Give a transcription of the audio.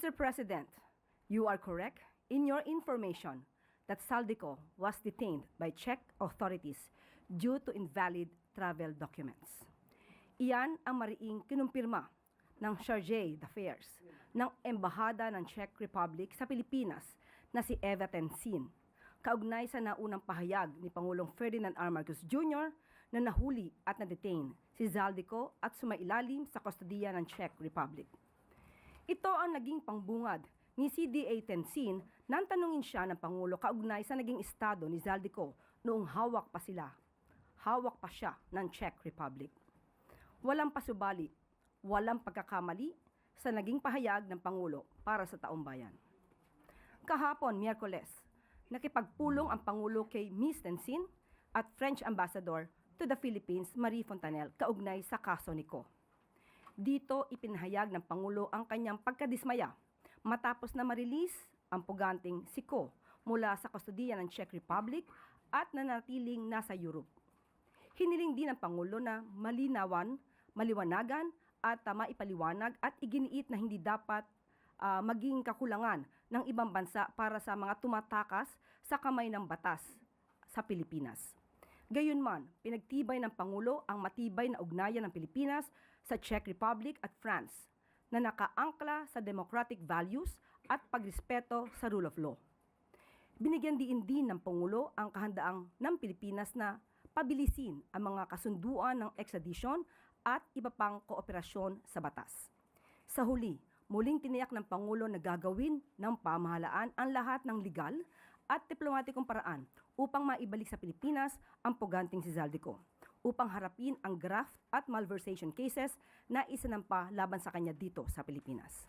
Mr. President, you are correct in your information that Saldico was detained by Czech authorities due to invalid travel documents. Iyan ang mariing kinumpirma ng Chargé d'Affaires ng Embahada ng Czech Republic sa Pilipinas na si Eva Tensin, kaugnay sa naunang pahayag ni Pangulong Ferdinand R. Marcos Jr. na nahuli at na-detain si Zaldico at sumailalim sa kustodiya ng Czech Republic. Ito ang naging pangbungad ni CDA Tensin nang tanungin siya ng Pangulo kaugnay sa naging estado ni Zaldico noong hawak pa siya ng Czech Republic. Walang pasubali, walang pagkakamali sa naging pahayag ng Pangulo para sa taong bayan. Kahapon, Miyerkules, nakipagpulong ang Pangulo kay Ms. Tensin at French Ambassador to the Philippines, Marie Fontanelle, kaugnay sa kaso ni Ko. Dito ipinahayag ng Pangulo ang kanyang pagkadismaya matapos na marilis ang puganting si Ko mula sa kustodiya ng Czech Republic at nanatiling nasa Europe. Hiniling din ng Pangulo na maliwanagan at maipaliwanag at iginiit na hindi dapat maging kakulangan ng ibang bansa para sa mga tumatakas sa kamay ng batas sa Pilipinas. Gayunman, pinagtibay ng Pangulo ang matibay na ugnayan ng Pilipinas sa Czech Republic at France na nakaangkla sa democratic values at pagrespeto sa rule of law. Binigyan din ng Pangulo ang kahandaang ng Pilipinas na pabilisin ang mga kasunduan ng extradition at iba pang kooperasyon sa batas. Sa huli, muling tiniyak ng Pangulo na gagawin ng pamahalaan ang lahat ng legal at diplomatikong paraan upang maibalik sa Pilipinas ang puganting si Zaldico, upang harapin ang graft at malversation cases na isinampa laban sa kanya dito sa Pilipinas.